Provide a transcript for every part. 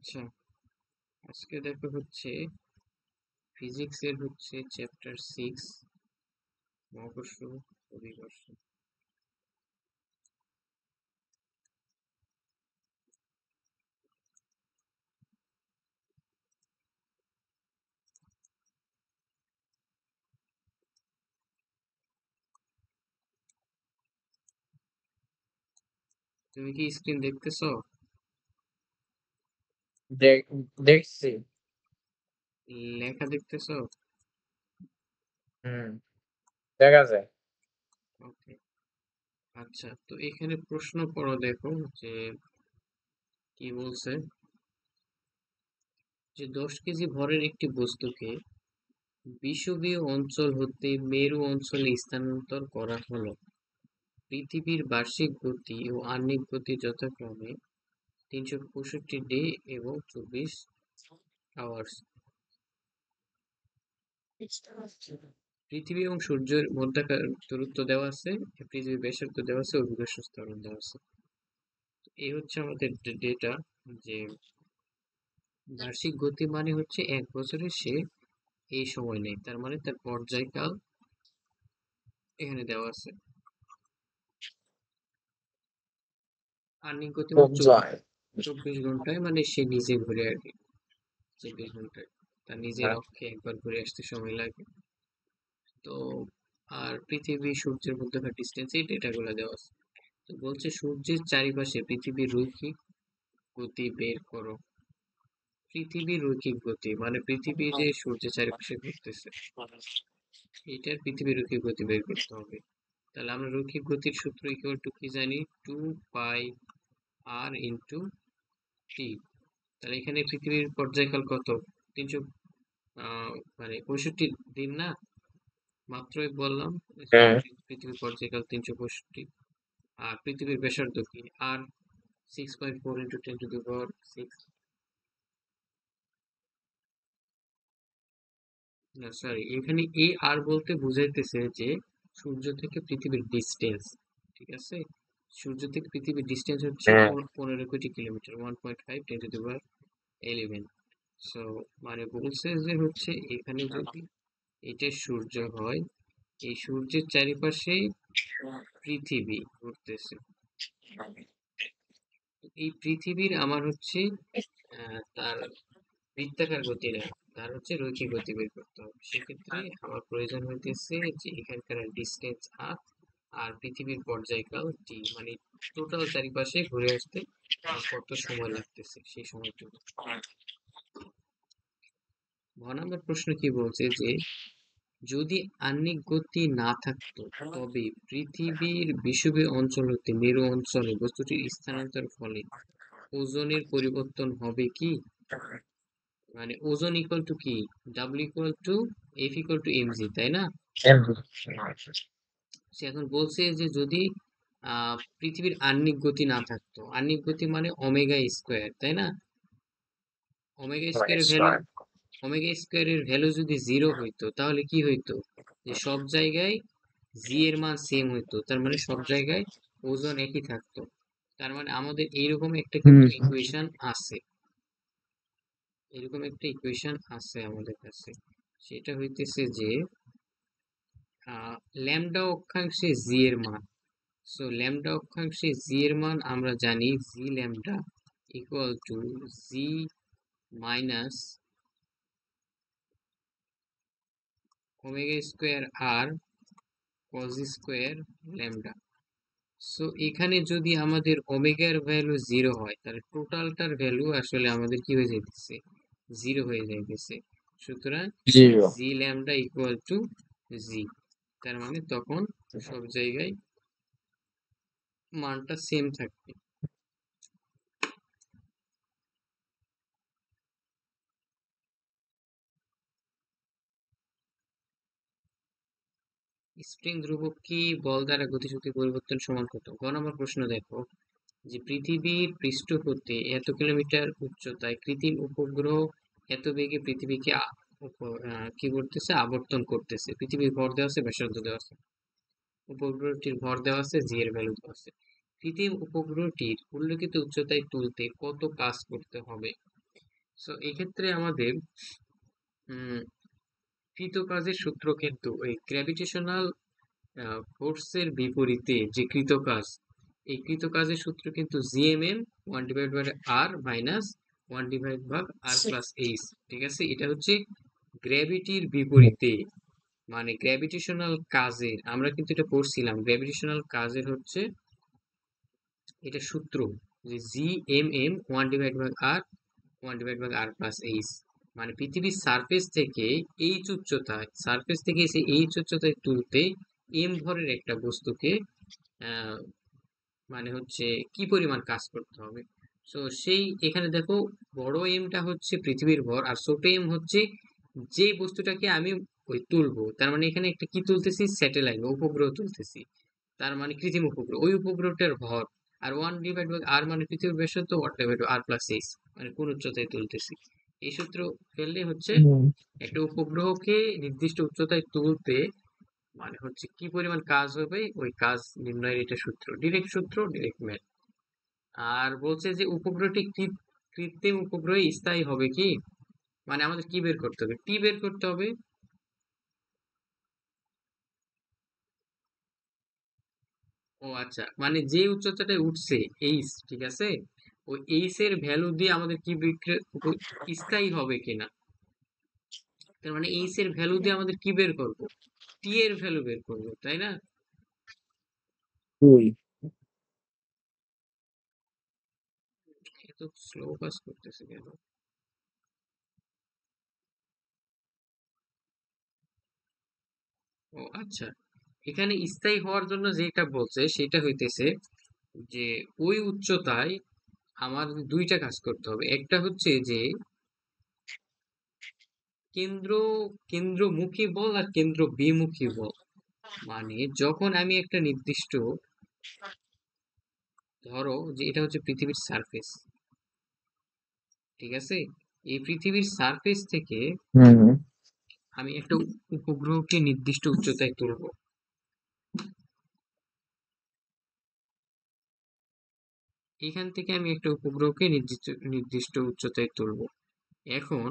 আচ্ছা, আজকে দেখো হচ্ছে ফিজিক্সের হচ্ছে চ্যাপ্টার 6 মহাকর্ষ অভিকর্ষ। তুমি কি স্ক্রিন দেখতেছো? দেখ- দেখছি। লেখা দেখতেছো? হুম, দেখা যায়। ওকে। আচ্ছা, তো এখানে প্রশ্ন পড়ো, দেখো যে কি বলছে, যে 10 কেজি ভরের একটি বস্তুকে বিষুবীয় অঞ্চল হতে মেরু অঞ্চলে স্থানান্তর করা হলো। পৃথিবীর বার্ষিক গতি ও আহ্নিক গতি যথাক্রমে 365 ডে এবং 24 আওয়ার্স। পৃথিবী এবং সূর্যের মধ্যকার দূরত্ব দেওয়া আছে, পৃথিবীর ব্যাসার্ধ দেওয়া আছে, অভিকর্ষ ত্বরণ দেওয়া আছে। এই হচ্ছে আমাদের ডেটা, যে বার্ষিক গতি মানে হচ্ছে 1 বছরে সে এই সময় নেই, তার মানে তার পর্যায়কাল এখানে দেওয়া আছে। আহ্নিক গতি মানে খুব যায়। 24 ঘন্টায়, মানে সে নিজে ঘুরে আর কি। 24 ঘন্টায় তার নিজের হ্যাঁ, অক্ষে একবার ঘুরে আসতে সময় লাগে। তো আর পৃথিবী সূর্যের মধ্যকার ডিস্টেন্স, এই ডেটাগুলো দেওয়া আছে। তো বলছে সূর্যের চারিপাশে পৃথিবীর রৈখিক গতি বের করো। পৃথিবীর রৈখিক গতি মানে পৃথিবী যে সূর্যের চারিপাশে ঘুরতেছে, এটার পৃথিবীর রৈখিক গতি বের করতে হবে। তাহলে আমরা রৈখিক গতির সূত্র ইকুয়াল টু কি জানি? 2 পাই r ইন্টু টি। তাহলে এখানে পৃথিবীর পর্যায়কাল কত? 300, মানে 65 দিন না? মাত্রই বললাম যে হ্যাঁ, পৃথিবীর পর্যায়কাল 365। আর পৃথিবীর ব্যাসার্ধ কি? আর 6.4 × 10⁶, না সরি, এখানে এ আর বলতে বুঝাইতেছে যে সূর্য থেকে পৃথিবীর ডিস্টেন্স। ঠিক আছে, সূর্য থেকে পৃথিবীর ডিস্টেন্স হচ্ছে হ্যাঁ, 15 কোটি কিলোমিটার, 1.5 × 10⁻11। সো মানে বলছে যে হচ্ছে এখানে যদি এটা সূর্য হয়, এই সূর্যের চারিপাশে পৃথিবী ঘুরতেছে। এই পৃথিবীর আমার হচ্ছে তার বৃত্তাকার গতি না, তার হচ্ছে রৈখিক গতি বের করতে হবে। সেক্ষেত্রে আমার প্রয়োজন হইতেছে যে এখানকার ডিস্টেন্স আর, আর পৃথিবীর পর্যায়কাল টি, মানে টোটাল চারিপাশে ঘুরে আসতে আমার কত সময় লাগতেছে সেই সময়টুকু। 9 নম্বর প্রশ্ন কি বলছে, যে যদি আহ্নিক গতি না থাকতো, তবে পৃথিবীর বিষুবীয় অঞ্চল হতে মেরু অঞ্চলে বস্তুটির স্থানান্তর ফলে ওজনের পরিবর্তন হবে কি? মানে ওজন ইকুয়াল টু কি? W equal to F equal to M G, তাই না? সে এখন বলছে যে যদি পৃথিবীর আহ্নিক গতি না থাকতো, আহ্নিক গতি মানে ওমেগা স্কোয়ার, তাই না? ওমেগা স্কোয়ারের ভ্যালু, ওমেগা স্কোয়ারের ভ্যালু যদি 0 হইতো, তাহলে কি হইতো? যে সব জায়গায় জি এর মান সেম হইতো, তার মানে সব জায়গায় ওজন একই থাকতো। তার মানে আমাদের এইরকম একটা কিন্তু হুম, ইকুয়েশন আছে, এরকম একটা ইকুয়েশন আছে আমাদের কাছে। সেটা হইতেছে যে ল্যামডা অক্ষাংশে জি এর মান। সো ল্যামডা অক্ষাংশে জি এর মান আমরা জানি, G lambda equal to G minus omega square R cos square lambda. So এখানে যদি আমাদের ওমেগার ভ্যালু 0 হয়, তাহলে টোটালটার ভ্যালু আসলে আমাদের কি হয়ে যাইতেছে? 0 হয়ে যাইতেছে। সুতরাং zero. G lambda equal to g, তার মানে তখন সব জায়গায় মানটা সেম থাকবে। স্প্রিং ধ্রুবক কি? বল দ্বারা গতিশক্তি পরিবর্তন সমান কত? গ নম্বর প্রশ্ন দেখো, যে পৃথিবীর পৃষ্ঠ হতে এত কিলোমিটার উচ্চতায় কৃত্রিম উপগ্রহ এত বেগে পৃথিবীকে কি করতেছে? আবর্তন করতেছে। পৃথিবীর ভর দেওয়া আছে, ব্যাসার্ধ দেওয়া আছে, উপগ্রহটির ভর দেওয়া আছে, জি এর ভ্যালু দেওয়া আছে। কৃত্রিম উপগ্রহটির উল্লেখিত উচ্চতায় তুলতে কত কাজ করতে হবে? সো এক্ষেত্রে আমাদের উম কৃত কাজের সূত্র কিন্তু ওই গ্র্যাভিটেশনাল ফোর্সের বিপরীতে যে কৃত কাজ, এই কৃত কাজের সূত্র কিন্তু GMM one divide by R minus one divide ভাগ আর প্লাস এইচ। ঠিক আছে, এটা হচ্ছে গ্র্যাভিটির বিপরীতে, মানে গ্র্যাভিটেশনাল কাজের, আমরা কিন্তু এটা পড়ছিলাম গ্র্যাভিটেশনাল কাজের হচ্ছে এটা সূত্র, যে G M M one divide by R one divide by R plus H. মানে পৃথিবীর সারফেস থেকে এইচ উচ্চতায়, সারফেস থেকে এসে এইচ উচ্চতায় তুলতে এম ভরের একটা বস্তুকে আহ, মানে হচ্ছে কি পরিমাণ কাজ করতে হবে। তো সেই এখানে দেখো, বড় এমটা হচ্ছে পৃথিবীর ভর, আর ছোট এম হচ্ছে যে বস্তুটাকে আমি ওই তুলবো। তার মানে এখানে একটা কি তুলতেছি, স্যাটেলাইট বা উপগ্রহ তুলতেছি, তার মানে কৃত্রিম উপগ্রহ, ওই উপগ্রহটার ভর। আর ওয়ান ডিভাইড বাই আর মানে পৃথিবীর ব্যাসার্ধ, one divide by R plus H মানে কোন উচ্চতায় তুলতেছি। এই সূত্র ফেললে হচ্ছে হুম। একটা উপগ্রহকে নির্দিষ্ট উচ্চতায় তুলতে মানে হচ্ছে কি পরিমাণ কাজ হবে, ওই কাজ নির্ণয়ের এটা সূত্র, ডিরেক্ট সূত্র, ডিরেক্ট ম্যাথ। আর বলছে যে উপগ্রহটি কৃত্রিম উপগ্রহে স্থায়ী হবে কি, মানে আমাদের কি বের করতে হবে, টি বের করতে হবে। ও আচ্ছা, মানে যে উচ্চতাটায় উঠছে এইচ, ঠিক আছে, ওই এইচ এর ভ্যালু দিয়ে আমাদের কি স্থায়ী হবে কিনা। তার মানে এইচ এর ভ্যালু দিয়ে আমাদের কি বের করব, টি এর ভ্যালু বের করব, তাই না? দুই। এত স্লো কাজ করতেছে কেন? ও আচ্ছা, এখানে স্থায়ী হওয়ার জন্য যেটা বলছে সেটা হইতেছে যে ওই উচ্চতায় আমার দুইটা কাজ করতে হবে। একটা হচ্ছে যে কেন্দ্র কেন্দ্রমুখী বল আর কেন্দ্র বিমুখী বল। মানে যখন আমি একটা নির্দিষ্ট, ধরো যে এটা হচ্ছে পৃথিবীর সারফেস, ঠিক আছে, এই পৃথিবীর সারফেস থেকে হুম। আমি একটা উপগ্রহকে নির্দিষ্ট উচ্চতায় তুলবো। এখান থেকে আমি একটা উপগ্রহকে নির্দিষ্ট নির্দিষ্ট উচ্চতায় তুলবো। এখন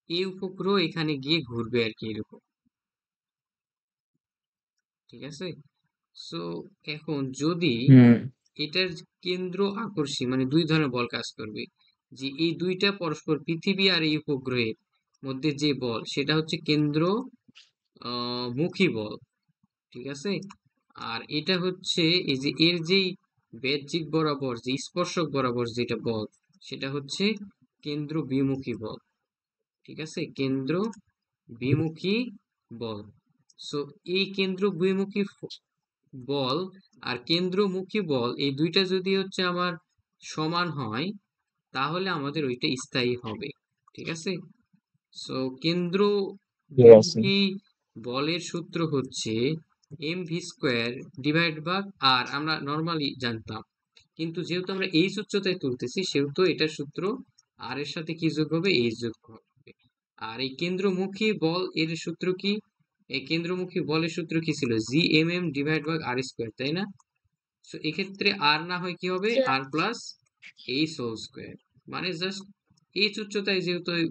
এই উপগ্রহ এখানে গিয়ে ঘুরবে আর কি, এরকম, ঠিক আছে। সো এখন যদি হুম। এটার কেন্দ্র আকর্ষী, মানে দুই ধরনের বল কাজ করবে, যে এই দুইটা পরস্পর পৃথিবী আর এই উপগ্রহের মধ্যে যে বল সেটা হচ্ছে কেন্দ্র মুখী বল, ঠিক আছে। আর এটা হচ্ছে এই যে এর যেই বাহ্যিক বরাবর যে স্পর্শক বরাবর যেটা বল, সেটা হচ্ছে কেন্দ্র বিমুখী বল, ঠিক আছে, কেন্দ্র বিমুখী বল। সো এই কেন্দ্র বিমুখী বল আর কেন্দ্রমুখী বল, এই দুইটা যদি হচ্ছে আমার সমান হয়, তাহলে আমাদের ওইটা স্থায়ী হবে, ঠিক আছে। সো কেন্দ্র ঠিক আছে। বিমুখী বলের সূত্র হচ্ছে m v square divide by r, আমরা নর্মালি জানতাম, কিন্তু যেহেতু আমরা এইচ উচ্চতায় তুলতেছি সেহেতু এটার সূত্র আর এর সাথে কি যোগ হবে, এইচ যোগ হবে। আর এই কেন্দ্রমুখী বল এর সূত্র কি, এই কেন্দ্রমুখী বলের সূত্র কি ছিল, G M M divide by R square, তাই না? সো এক্ষেত্রে আর না হয় কি হবে, R plus H whole square. মানে জাস্ট এইচ উচ্চতায় যেহেতু ওই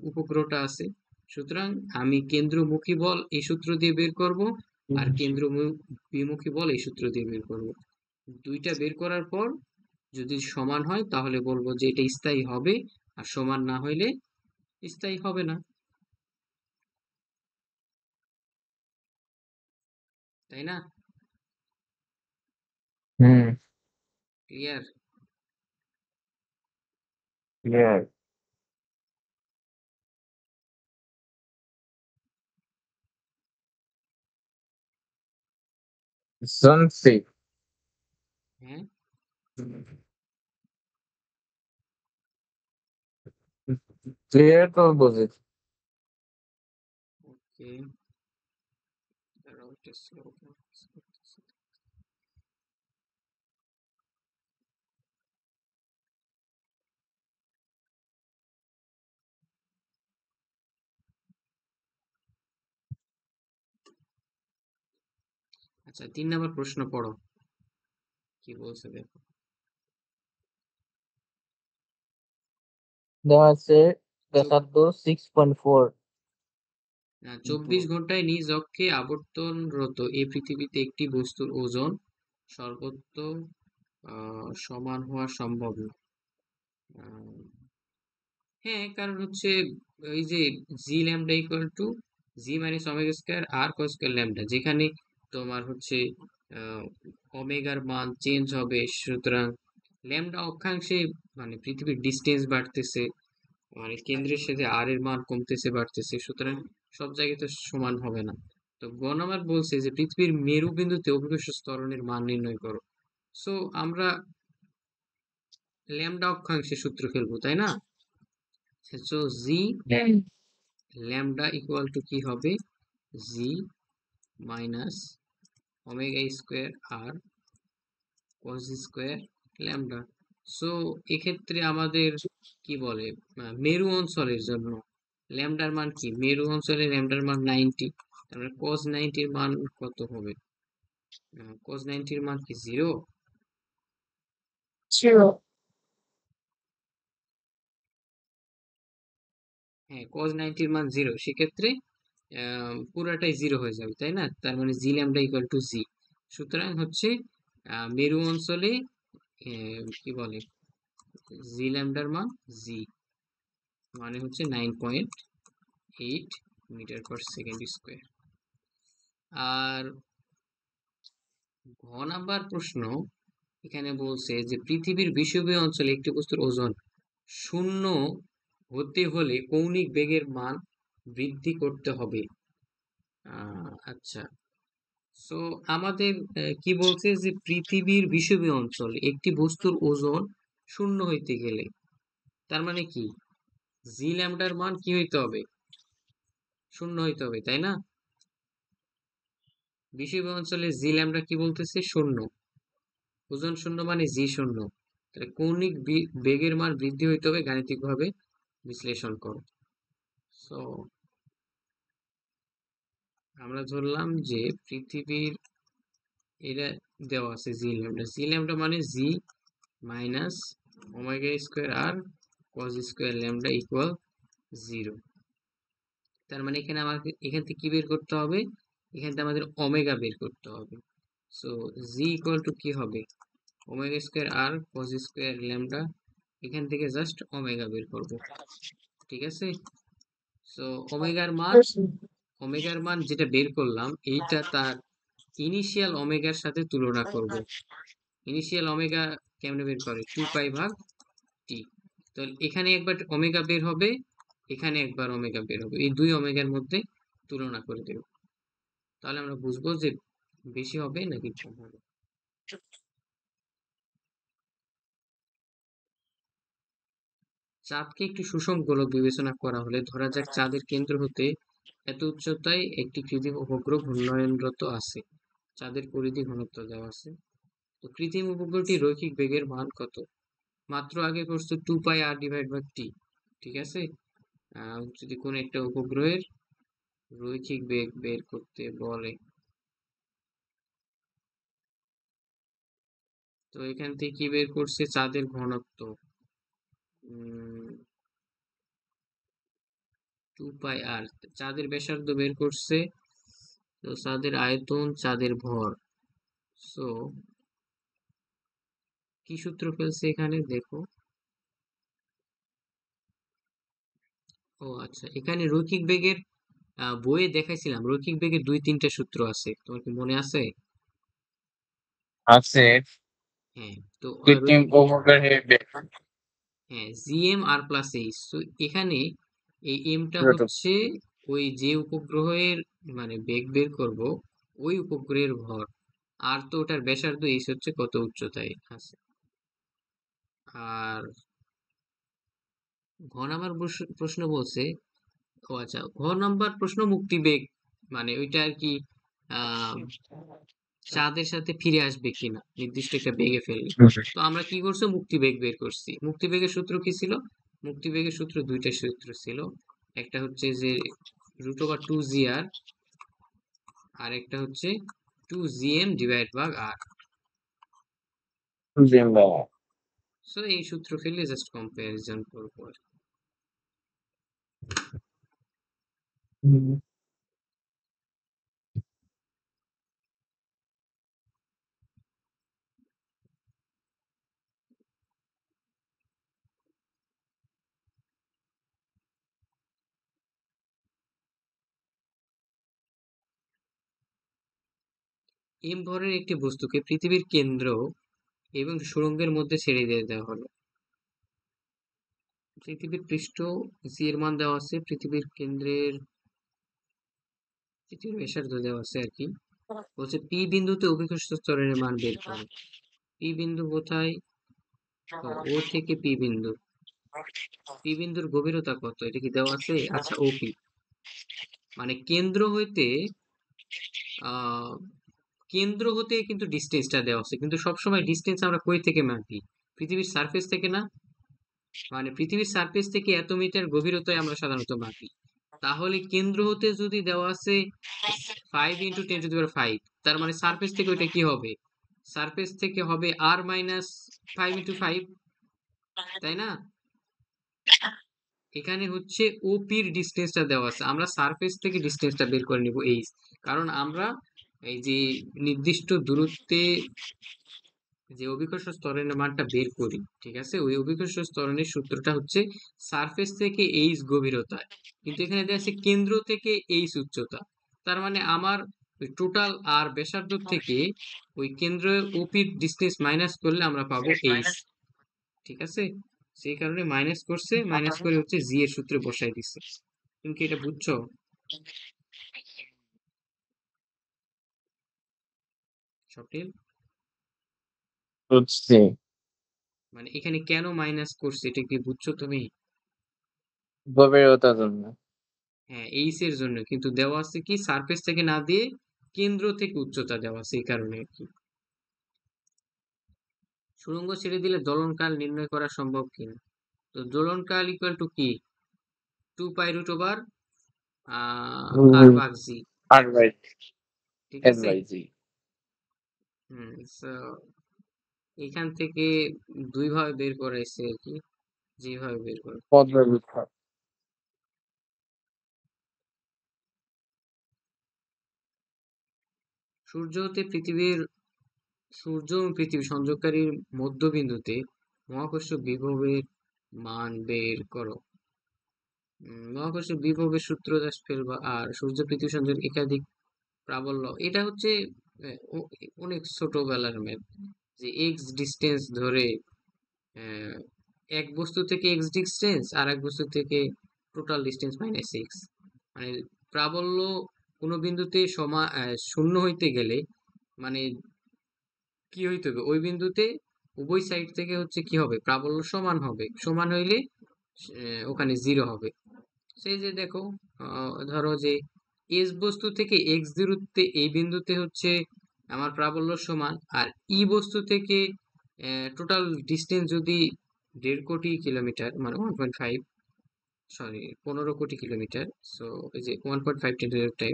উপগ্রহটা আছে, সুতরাং আমি কেন্দ্রমুখী বল এই সূত্র দিয়ে বের করব, আর কেন্দ্র বিমুখী বল এই সূত্র দিয়ে বের করব। দুইটা বের করার পর যদি সমান হয় তাহলে বলবো যে এটা স্থায়ী হবে, আর সমান না হইলে স্থায়ী হবে না, তাই না? হুম। ক্লিয়ার? ক্লিয়ার। শুনছি। হ্যাঁ, ক্লিয়ার তো বুঝেছি। ওকে, দাঁড়াও একটা slow কাজ করতেছি। আচ্ছা, 3 নম্বর প্রশ্ন পড়ো, কি বলছে দেখো। দেওয়া আছে ব্যাসার্ধ 6.4 ইন্টু 24 ঘন্টায় নিজ অক্ষে আবর্তনরত এই পৃথিবীতে একটি বস্তুর ওজন সর্বত্র সমান হওয়া সম্ভব না। আহ, হ্যাঁ, কারণ হচ্ছে ওই যে G lambda equal to G minus omega square R cos square lambda, যেখানে তোমার হচ্ছে আহ, ওমেগার মান চেঞ্জ হবে, সুতরাং ল্যামডা অক্ষাংশে মানে পৃথিবীর ডিস্টেন্স বাড়তেছে, মানে কেন্দ্রের সাথে আর এর মান কমতেছে বাড়তেছে, সুতরাং সব জায়গায় তো সমান হবে না। তো গ নাম্বার বলছে যে পৃথিবীর মেরু বিন্দুতে অভিকর্ষ ত্বরণের মান নির্ণয় করো। সো আমরা ল্যামডা অক্ষাংশে সূত্র ফেলবো, তাই না? So G lambda equal to কি হবে, জি মাইনাস ওমেগা স্কোয়ার আর কস স্কোয়ার ল্যামডা। সো এক্ষেত্রে আমাদের কি বলে, মেরু অঞ্চলের জন্য ল্যামডার মান কি, মেরু অঞ্চলে ল্যামডার মান 90, তারপরে কস 90 মান কত হবে, কস 90 মান কি 0? 0 হ্যাঁ, cos 90 মান 0, সেক্ষেত্রে পুরাটাই 0 হয়ে যাবে, তাই না? তার মানে জি ল্যামডা ইকুয়াল টু জি। সুতরাং হচ্ছে মেরু অঞ্চলে কি বলে, জি ল্যামডার মান জি মানে হচ্ছে 9.8 মিটার পার সেকেন্ড স্কোয়ার। আর ঘ নাম্বার প্রশ্ন এখানে বলছে যে পৃথিবীর বিষুবীয় অঞ্চলে একটি বস্তুর ওজন শূন্য হতে হলে কৌণিক বেগের মান বৃদ্ধি করতে হবে। আচ্ছা, সো আমাদের কি বলছে যে পৃথিবীর বিষুবীয় অঞ্চল একটি বস্তুর ওজন শূন্য হইতে গেলে, তার মানে কি জি ল্যামডার মান কি হইতে হবে, শূন্য হইতে হবে, তাই না? বিষুবীয় অঞ্চলে জি ল্যামডা কি বলতেছে, শূন্য। ওজন শূন্য মানে জি শূন্য, তাহলে কৌণিক বেগের মান বৃদ্ধি হইতে হবে, গাণিতিকভাবে বিশ্লেষণ করো। সো আমরা ধরলাম যে পৃথিবীর, এটা দেওয়া আছে জি ল্যামডা, জি ল্যামডা মানে জি মাইনাস ওমেগা স্কোয়ার আর কস স্কোয়ার ল্যামডা ইকুয়াল 0। তার মানে এখানে আমাকে এখান থেকে কি বের করতে হবে, এখান থেকে আমাদের ওমেগা বের করতে হবে। সো জি ইকুয়াল টু কি হবে, ওমেগা স্কোয়ার আর কস স্কোয়ার ল্যামডা, এখান থেকে জাস্ট ওমেগা বের করব, ঠিক আছে? সো ওমেগার মান, ওমেগার মান যেটা বের করলাম এইটা তার ইনিশিয়াল ওমেগার সাথে তুলনা করব। ইনিশিয়াল ওমেগা কেমনে বের করে, 2 পাই ভাগ টি। তো এখানে একবার ওমেগা বের হবে, এখানে একবার ওমেগা বের হবে, এই দুই ওমেগার মধ্যে তুলনা করে দেব, তাহলে আমরা বুঝবো যে বেশি হবে নাকি কম হবে। চাঁদকে একটি সুষম গোলক বিবেচনা করা হলে ধরা যাক চাঁদের কেন্দ্র হতে এত উচ্চতায় একটি কৃত্রিম উপগ্রহ ঘূর্ণয়নরত আছে, চাঁদের পরিধি ঘনত্ব দেওয়া আছে। তো কৃত্রিম উপগ্রহটি রৈখিক বেগের মান কত? মাত্র আগে করছো 2 পাই r/টি, ঠিক আছে? যদি কোন একটা উপগ্রহের রৈখিক বেগ বের করতে বলে, তো এখান থেকে কি বের করছে, চাঁদের ঘনত্ব 2 পাই r, চাঁদের ব্যাসার্ধ বের করছে, তো চাঁদের আয়তন, চাঁদের ভর। সো কি সূত্র ফেলছে এখানে দেখো, ও আচ্ছা, এখানে রৈখিক বেগের বইয়ে দেখাইছিলাম রৈখিক বেগের 2-3টা সূত্র আছে, তোমার কি মনে আছে? আছে হ্যাঁ, তো কৃত্রিম উপগ্রহের বেগ হ্যাঁ, জিএম আর প্লাস এইচ। তো এখানে এই এমটা √2 হচ্ছে ওই যে উপগ্রহের মানে বেগ বের করব ওই উপগ্রহের ভর, আর তো ওটার ব্যাসার্ধ এইচ হচ্ছে কত উচ্চতায় আছে। আর ঘ নাম্বার প্রশ্ন বলছে, ও আচ্ছা, ঘ নাম্বার প্রশ্ন মুক্তি বেগ মানে ওইটা আর কি আহ চাঁদের সাথে ফিরে আসবে কিনা নির্দিষ্ট একটা বেগে ফেললে। তো আমরা কি করছি, মুক্তি বেগ বের করছি। মুক্তি বেগের সূত্র কি ছিল, মুক্তি বেগের সূত্র দুইটা সূত্র ছিল, একটা হচ্ছে যে √2 GR, আর একটা হচ্ছে 2 GM divide by R. Zimbabwe so এই সূত্র ফেললে জাস্ট কম্পারিজন করবো আর কি। হুম। এম ভরের একটি বস্তুকে পৃথিবীর কেন্দ্র এবং সুড়ঙ্গের মধ্যে ছেড়ে দিয়ে দেওয়া হলো। পৃথিবীর পৃষ্ঠ জি এর মান দেওয়া আছে, পৃথিবীর ব্যাসার্ধ দেওয়া আছে আর কি। বলছে পি বিন্দুতে অভিকর্ষ ত্বরণের মান বের করো। পি বিন্দু কোথায়? তো ও থেকে পি বিন্দু, পি বিন্দুর গভীরতা কত এটা কি দেওয়া আছে? আচ্ছা, ওপি মানে কেন্দ্র হইতে আহ কেন্দ্র হতে কিন্তু ডিস্টেন্সটা দেওয়া আছে, কিন্তু সবসময় ডিস্টেন্স আমরা কই থেকে মাপি? পৃথিবীর সারফেস থেকে না? মানে পৃথিবীর সারফেস থেকে এত মিটার গভীরতায় আমরা সাধারণত মাপি। তাহলে কেন্দ্র হতে যদি দেওয়া আছে 5 × 10⁵, তার মানে সারফেস থেকে ওইটা কি হবে? সারফেস থেকে হবে r - 5 × 5, তাই না? এখানে হচ্ছে ওপির ডিস্টেন্সটা দেওয়া আছে, আমরা সারফেস থেকে ডিস্টেন্সটা বের করে নিব এইচ। কারণ আমরা এই যে নির্দিষ্ট দূরত্বে যে অভিকর্ষ ত্বরণের মানটা বের করি, ঠিক আছে, ওই অভিকর্ষ ত্বরণের সূত্রটা হচ্ছে সারফেস থেকে এইচ গভীরতায়, কিন্তু এখানে দেওয়া আছে কেন্দ্র থেকে এইচ উচ্চতা। তার মানে আমার টোটাল আর ব্যাসার্ধ থেকে ওই কেন্দ্র ওপির ডিস্টেন্স মাইনাস করলে আমরা পাবো এইচ, ঠিক আছে। সেই কারণে মাইনাস করছে, মাইনাস করে হচ্ছে জি এর সূত্রে বসাই দিচ্ছে। তুমি কি এটা বুঝছো? স্বপ্নিল, বুঝছি। মানে এখানে কেন মাইনাস করছে এটা কি বুঝছো তুমি? গভীরতার জন্য। হ্যাঁ, এইচ এর জন্য, কিন্তু দেওয়া আছে কি সারফেস থেকে না দিয়ে কেন্দ্র থেকে উচ্চতা দেওয়া আছে, এই কারণে আর কি। সুড়ঙ্গ ছেড়ে দিলে দোলনকাল নির্ণয় করা সম্ভব কিনা? তো দোলনকাল ইকুয়াল টু কি? 2π√ওভার আর হুম। ভাগ জি, আর বাই ঠিক এস আছে। By G. So, এখান থেকে দুই ভাবে বের করাইছে আর কি, যেভাবে বের করে। পর্যায়বৃত্ত। সূর্য হতে পৃথিবীর সূর্য এবং পৃথিবী সংযোগকারীর মধ্যবিন্দুতে মহাকর্ষ বিভবের মান বের করো। মহাকর্ষ বিভবের সূত্র জাস্ট ফেলবা, আর সূর্য পৃথিবী সংযোগ একাধিক প্রাবল্য, এটা হচ্ছে অনেক ছোটবেলার ম্যাথ, যে এক্স ডিস্টেন্স ধরে আহ, এক বস্তু থেকে এক্স ডিস্টেন্স আর এক বস্তু থেকে টোটাল ডিস্টেন্স মাইনাস এক্স, মানে প্রাবল্য কোনো বিন্দুতে শূন্য হইতে গেলে মানে কি হইতে হবে, ওই বিন্দুতে উভয় সাইড থেকে হচ্ছে কি হবে, প্রাবল্য সমান হবে, সমান হইলে ওখানে জিরো হবে। সেই যে দেখো, ধরো যে এস বস্তু থেকে এক্স দূরত্বে এই বিন্দুতে হচ্ছে আমার প্রাবল্য সমান, আর ই বস্তু থেকে টোটাল ডিস্টেন্স যদি 1.5 কোটি কিলোমিটার, মানে 1.5, সরি 15 কোটি কিলোমিটার, সো এই যে 1.5 × 10⁵,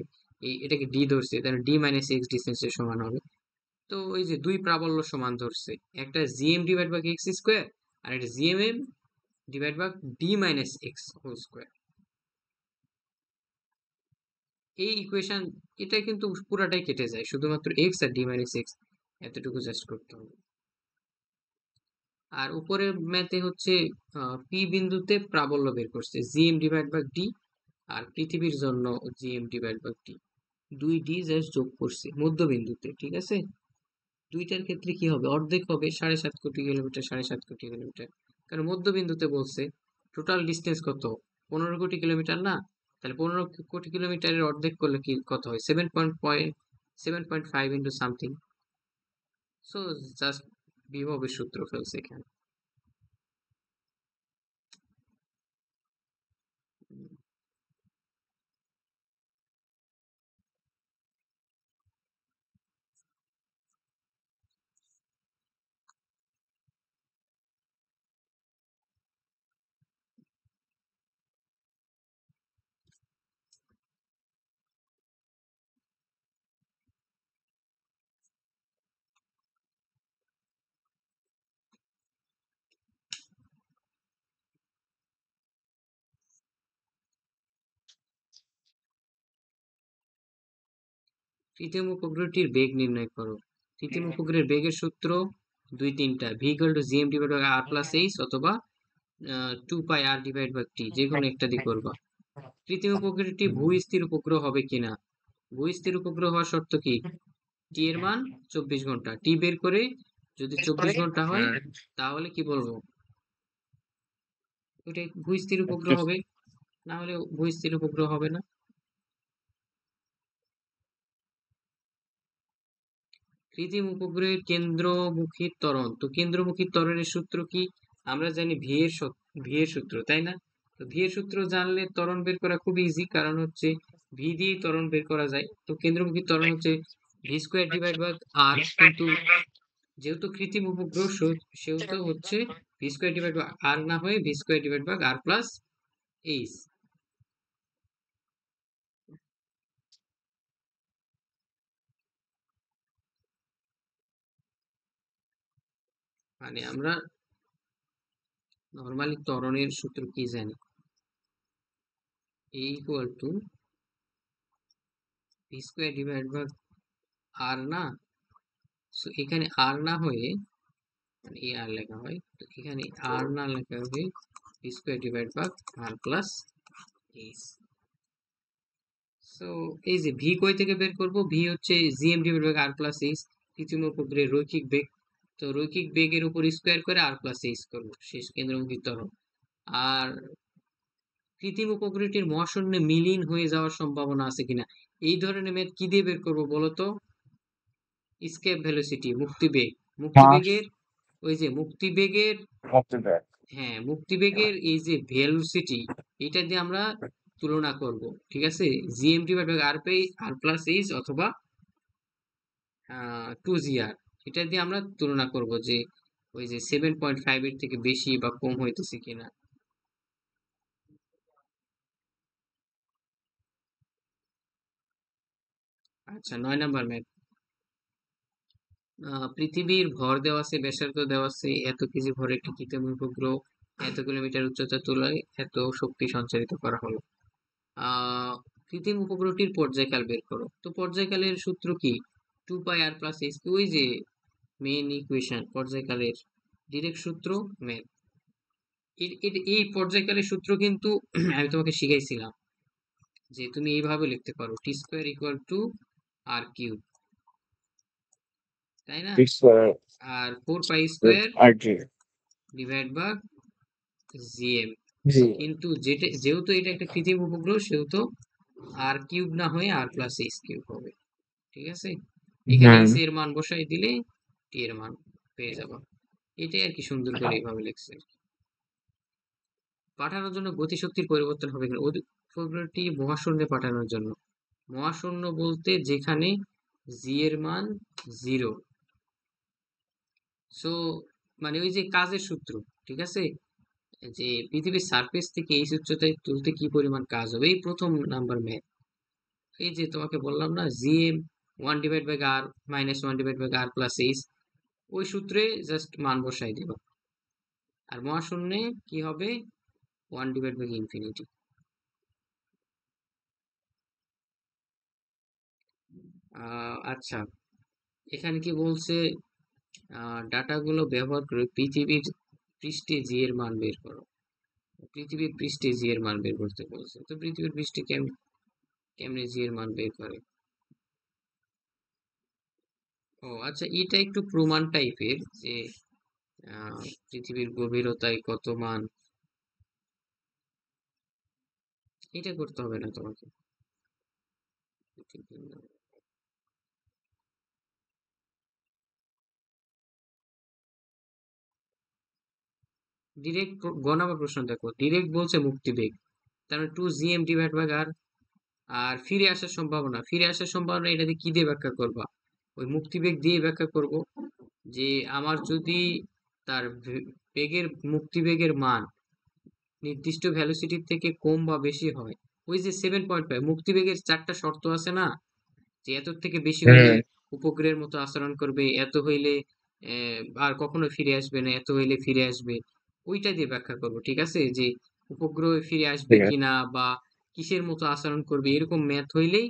এটাকে ডি ধরছে, তাহলে ডি মাইনাস এক্স ডিস্টেন্সের সমান হবে। তো ওই যে দুই প্রাবল্য সমান ধরছে, একটা gm divide by x square, আর একটা gmm divide by d minus x whole square. এই ইকুয়েশন, এটা কিন্তু পুরাটাই কেটে যায়, শুধুমাত্র এক্স আর ডি মাইনাস এক্স এতটুকু জাস্ট করতে হবে। আর উপরের ম্যাথে হচ্ছে পি বিন্দুতে প্রাবল্য বের করছে জিএম ডিভাইড বাই ডি, আর পৃথিবীর জন্য জিএম ডিভাইড বাই ডি, দুই ডি জাস্ট যোগ করছে মধ্যবিন্দুতে, ঠিক আছে। দুইটার ক্ষেত্রে কি হবে, অর্ধেক হবে, 7.5 কোটি কিলোমিটার, 7.5 কোটি কিলোমিটার, কারণ মধ্যবিন্দুতে বলছে টোটাল ডিস্টেন্স কত, 15 কোটি কিলোমিটার না? তাহলে 15 কোটি কিলোমিটারের অর্ধেক করলে কি কত হয়, 7.5 ইন্টু সামথিং। সো জাস্ট বিভবের সূত্র ফেলছে এখানে। কৃত্রিম উপগ্রহটির বেগ নির্ণয় করো। কৃত্রিম উপগ্রহের বেগের সূত্র 2-3টা, v equal to gm divide by R plus H অথবা 2 পাই আর ডিভাইড বাই টি, যে কোনো একটা দিয়ে করবা। কৃত্রিম উপগ্রহটি ভূস্থির উপগ্রহ হবে কিনা। ভূস্থির উপগ্রহ হওয়ার শর্ত কি, টি এর মান 24 ঘন্টা। টি বের করে যদি 24 ঘন্টা হয় তাহলে কি বলবো, ওইটাই ভূস্থির উপগ্রহ হবে, না হলে ভূস্থির উপগ্রহ হবে না। কৃত্রিম উপগ্রহের কেন্দ্রমুখী ত্বরণ, তো কেন্দ্রমুখী ত্বরণের সূত্র কি, আমরা জানি ভি এর সূত্র, তাই না? তো ভি এর সূত্র জানলে ত্বরণ বের করা খুব ইজি, কারণ হচ্ছে ভি দিয়েই ত্বরণ বের করা যায়। তো কেন্দ্রমুখী ত্বরণ হচ্ছে v square divide by r, কিন্তু যেহেতু কৃত্রিম উপগ্রহ সেহেতু হচ্ছে v square divide by r না হয়ে v square divide by R plus H. মানে আমরা নর্মালি ত্বরণের সূত্র কি জানি, a equal to v square divide by r না। সো এখানে আর না হয়ে, মানে এ আর লেখা হয়, তো এখানে আর না লেখা হবে V square divide by R plus H. So এই যে ভি কই থেকে বের করব, ভি হচ্ছে GM divide by R plus H, কৃত্রিম উপগ্রহের রৈখিক বেগ। তো রৈখিক বেগের উপর স্কোয়ার করে আর প্লাস এইচ করবো, শেষ কেন্দ্রমুখী ত্বরণ। আর কৃত্রিম উপগ্রহটির মহাশূন্যে মিলিন হয়ে যাওয়ার সম্ভাবনা আছে কিনা, এই ধরনের ম্যাথ কি দিয়ে বের করবো বলতো, স্কেপ ভেলোসিটি, মুক্তিবেগ। মুক্তিবেগের, ওই যে মুক্তিবেগের, হ্যাঁ মুক্তিবেগের এই যে ভেলোসিটি, এটা দিয়ে আমরা তুলনা করব, ঠিক আছে, GM divide by R plus H অথবা 2 GR, এটা দিয়ে আমরা তুলনা করব যে ওই যে 7.5 এর থেকে বেশি বা কম হইতেছে কিনা। আচ্ছা, 9 নাম্বার ম্যাথ। পৃথিবীর ভর দেওয়া আছে, ব্যাসার্ধ দেওয়া আছে, এত কেজি ভরের একটি কৃত্রিম উপগ্রহ এত কিলোমিটার উচ্চতা তোলায় এত শক্তি সঞ্চারিত করা হলো। আহ কৃত্রিম উপগ্রহটির পর্যায়কাল বের করো। তো পর্যায়কালের সূত্র কি, 2 পাই আর প্লাস এইচ, ওই যে মেইন ইকুয়েশন পর্যায়কালের, ডিরেক্ট সূত্র ম্যাথ। এই পর্যায়কালের সূত্র কিন্তু আমি তোমাকে শিখাইছিলাম যে তুমি এইভাবে লিখতে পারো, t square equal to r cube, তাই না? আর 4 pi square divide by gm. কিন্তু যেহেতু এটা একটা কৃত্রিম উপগ্রহ সেহেতু আর কিউব না হয়ে আর প্লাস এইচ কিউব হবে, ঠিক আছে। এখানে এস এর মান বসাই দিলে টি এর মান পেয়ে যাবা। এটাই আর কি, সুন্দর করে এইভাবে লিখছে। পাঠানোর জন্য গতিশক্তির পরিবর্তন হবে কিনা, উপগ্রহটি মহাশূন্যে পাঠানোর জন্য, মহাশূন্য বলতে যেখানে জি এর মান 0। সো মানে ওই যে কাজের সূত্র, ঠিক আছে, যে পৃথিবীর সারফেস থেকে এই উচ্চতায় তুলতে কি পরিমাণ কাজ হবে, এই প্রথম নাম্বার ম্যাথ। এই যে তোমাকে বললাম না, GM 1/r minus 1/r plus H, ওই সূত্রে জাস্ট মান বসাই দিবা। আর মহাশূন্যে কি হবে, 1/ইনফিনিটি। আচ্ছা, এখানে কি বলছে, ডাটাগুলো ব্যবহার করে পৃথিবীর পৃষ্ঠে জি এর মান বের করো। পৃথিবীর পৃষ্ঠে জি এর মান বের করতে বলছে, তো পৃথিবীর পৃষ্ঠে কেমনে জি এর মান বের করে। ও আচ্ছা, এটা একটু প্রমাণ টাইপের যে পৃথিবীর গভীরতায় কত মান, এটা করতে হবে না তোমাকে। ডিরেক্ট গ নাম্বার প্রশ্ন দেখো, ডিরেক্ট বলছে মুক্তিবেগ, তার 2 GM ডিভাইড বাই আর। আর ফিরে আসার সম্ভাবনা এটা দিয়ে কি দিয়ে ব্যাখ্যা করবা, ওই মুক্তিবেগ দিয়ে ব্যাখ্যা করব। যে আমার যদি তার মুক্তিবেগের মান নির্দিষ্ট ভ্যালোসিটির থেকে কম বা বেশি হয়, ওই যে 7.5, মুক্তিবেগের 4টা শর্ত আছে না, যে এত থেকে বেশি হইলে উপগ্রহের মতো আচরণ করবে, এত হইলে আর কখনো ফিরে আসবে না, এত হইলে ফিরে আসবে, ওইটা দিয়ে ব্যাখ্যা করব, ঠিক আছে, যে উপগ্রহ ফিরে আসবে কিনা বা কিসের মতো আচরণ করবে, এরকম ম্যাথ হইলেই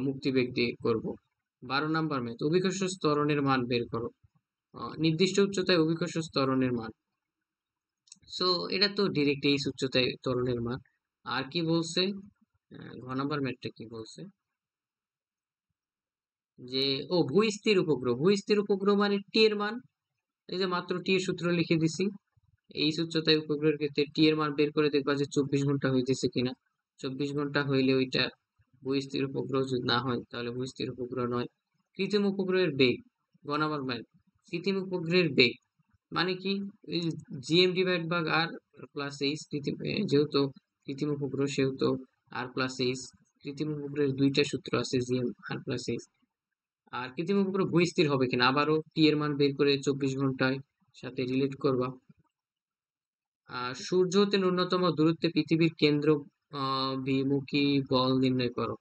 মুক্তিবেগ দিয়ে করব। 12 নাম্বার ম্যাথ, অভিকর্ষ ত্বরণের মান বের করো। নির্দিষ্ট উচ্চতায় অভিকর্ষ ত্বরণের মান। সো এটা তো ডিরেক্ট এই উচ্চতায় ত্বরণের মান। আর কি বলছে, ঘ নাম্বার ম্যাথটা কি বলছে, যে ও ভূস্থির উপগ্রহ, ভূস্থির উপগ্রহ মানে টি এর মান। এই যে মাত্র টি এর সূত্র লিখে দিছি। এই উচ্চতায় উপগ্রহের ক্ষেত্রে টি এর মান বের করে দেখবা যে 24 ঘন্টা হইতেছে কিনা। 24 ঘন্টা হইলে ওইটা ভূস্থির উপগ্রহ, যদি না হয় তাহলে ভূস্থির উপগ্রহ নয়। কৃত্রিম উপগ্রহের বেগ, গণাবার মান। কৃত্রিম উপগ্রহের বেগ মানে কি, GM divide by R plus H. যেহেতু কৃত্রিম উপগ্রহ সেহেতু আর প্লাস এইচ। কৃত্রিম উপগ্রহের দুইটা সূত্র আছে, জিএম আর প্লাস এইচ। আর কৃত্রিম উপগ্রহ ভূস্থির হবে কিনা আবারও টি এর মান বের করে 24 ঘন্টায় সাথে রিলেট করবা। সূর্য হতে ন্যূনতম দূরত্বে পৃথিবীর কেন্দ্র বিমুখী বল নির্ণয় করো।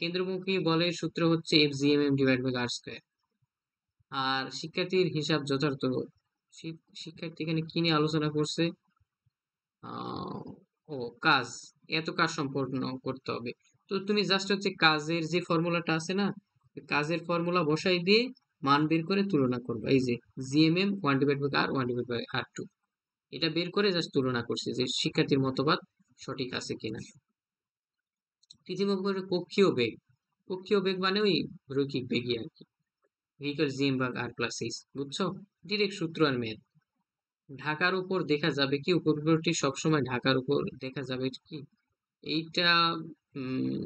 কেন্দ্রমুখী বলের সূত্র হচ্ছে f g m divide by r square. আর শিক্ষার্থীর হিসাব যথার্থ। শিক্ষার্থী এখানে কি নিয়ে আলোচনা করছে, আহ, ও কাজ, এত কাজ সম্পন্ন করতে হবে। তো তুমি জাস্ট হচ্ছে কাজের যে ফর্মুলাটা আছে না, কাজের ফর্মুলা বসাই দিয়ে মান বের করে তুলনা করবা। এই যে জিএমএম 1/r 1/r2, এটা বের করে জাস্ট তুলনা করছি যে শিক্ষার্থীর মতবাদ সঠিক আছে কিনা। পৃথিবী উপরে কক্ষীয় বেগ, কক্ষীয় বেগ মানে ওই রৈখিক বেগই আর কি, ভেহিকল জিএম ভাগ আর প্লাস এইচ। বুঝছো, ডিরেক্ট সূত্র আর মেথ। ঢাকার উপর দেখা যাবে কি, উপগ্রহটি সবসময় ঢাকার উপর দেখা যাবে কি, এইটা উম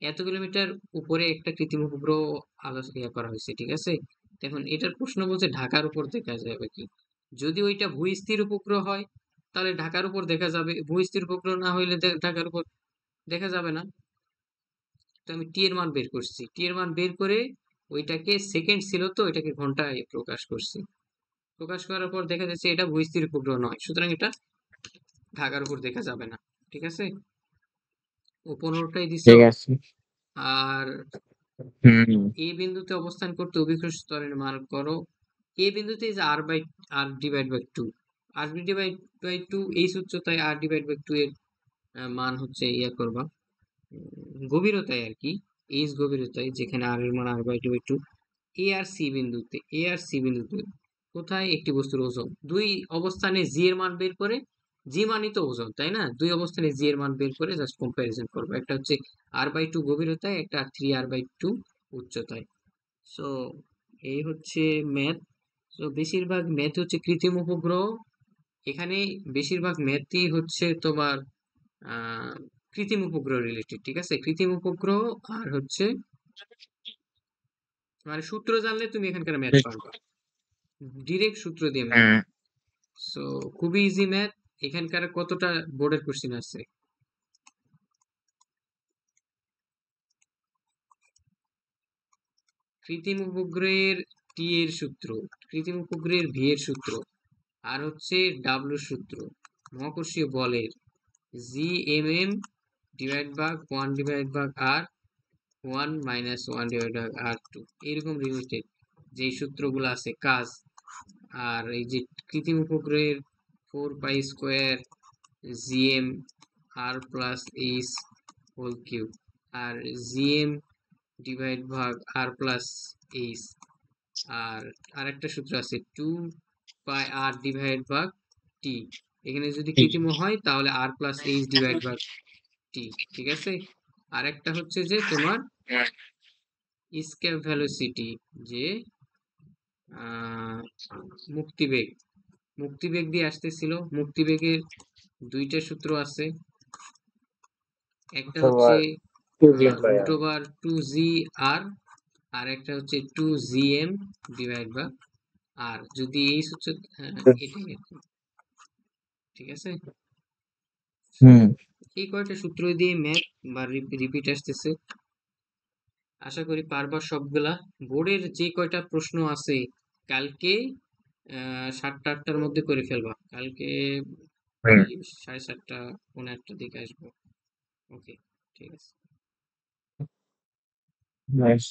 এত কিলোমিটার উপরে একটা কৃত্রিম উপগ্রহ আলোচনা করা হয়েছে, ঠিক আছে। এখন এটার প্রশ্ন বলছে ঢাকার উপর দেখা যাবে কি। যদি ওইটা ভূস্থির উপগ্রহ হয় তাহলে ঢাকার উপর দেখা যাবে, ভূস্থির উপগ্রহ না হইলে ঢাকার উপর দেখা যাবে না। তো আমি টি এর মান বের করছি, টি এর মান বের করে ওইটাকে, সেকেন্ড ছিল তো এটাকে ঘন্টায় প্রকাশ করছি। প্রকাশ করার পর দেখা যাচ্ছে এটা ভূস্থির উপগ্রহ নয়, সুতরাং এটা ঢাকার উপর দেখা যাবে না। ঠিক আছে, ও 15টাই দিছো। ঠিক আছে। আর হুম। এ বিন্দুতে অবস্থান করতে অভিকর্ষ ত্বরণের মান করো। এ বিন্দুতে যে r divide by two, r divide by two এই উচ্চতায় আর ডিভাইড বাই টু এর মান হচ্ছে ইয়া করবা, গভীরতায় আর কি, এইচ গভীরতায়, যেখানে আর এর মান r/2। এ আর সি বিন্দুতে কোথায় একটি বস্তুর ওজন, দুই অবস্থানে জি এর মান বের করে, জি মানই তো ওজন তাই না, দুই অবস্থানে জি এর মান বের করে জাস্ট কম্প্যারিজন করবো। একটা হচ্ছে r/2 গভীরতায়, একটা 3r/2 উচ্চতায়। সো এই হচ্ছে ম্যাথ। তো বেশিরভাগ ম্যাথ হচ্ছে কৃত্রিম উপগ্রহ। এখানে বেশিরভাগ ম্যাথই হচ্ছে তোমার আহ কৃত্রিম উপগ্রহ রিলেটেড, ঠিক আছে। কৃত্রিম উপগ্রহ আর হচ্ছে মানে সূত্র জানলে তুমি এখানকার ম্যাথ পারবা, ডিরেক্ট সূত্র দিয়ে ম্যাথ। হুম। সো খুবই ইজি ম্যাথ। এখানকার কতটা বোর্ডের কোশ্চেন আছে, কৃত্রিম উপগ্রহের টি এর সূত্র, কৃত্রিম উপগ্রহের ভি এর সূত্র, আর হচ্ছে ডাব্লু সূত্র, মহাকর্ষীয় বলের জি এম এম ডিভাইড ভাগ 1/r 1 - 1/r2, এরকম রিলেটেড যে সূত্রগুলো আছে কাজ। আর এই যে কৃত্রিম উপগ্রহের 4π² জিএম আর প্লাস এইচ হোল কিউব, আর জিএম ডিভাইড ভাগ আর প্লাস এইচ। আর আরেকটা সূত্র আছে 2πr ডিভাইড ভাগ টি, এখানে যদি ঠিক। কৃত্রিম হয় তাহলে আর প্লাস এইচ ডিভাইড ভাগ টি। ঠিক আছে, আর একটা হচ্ছে যে তোমার হুম। স্কেপ ভ্যালোসিটি, যে আহ, মুক্তিবেগ, মুক্তিবেগ দিয়ে আসতেছিল। মুক্তিবেগের দুইটা সূত্র আছে, একটা হচ্ছে তোমার টু জি রুট এম্পায়ার। ওভার 2g r, আর একটা হচ্ছে 2gm ডিভাইড বাই আর। যদি এই সূত্র, এটাই আর কি। ঠিক আছে, সো হুম। এই কয়টা সূত্র দিয়ে ম্যাথ বা রিপিট আসতেছে। আশা করি পারবা সবগুলা। বোর্ডের যে কয়টা প্রশ্ন আছে কালকে 7টা 8টার মধ্যে করে ফেলবা। কালকে হুম। এই 7:30 পৌনে 8টার দিকে আসবো। ওকে, ঠিক আছে। নাইস।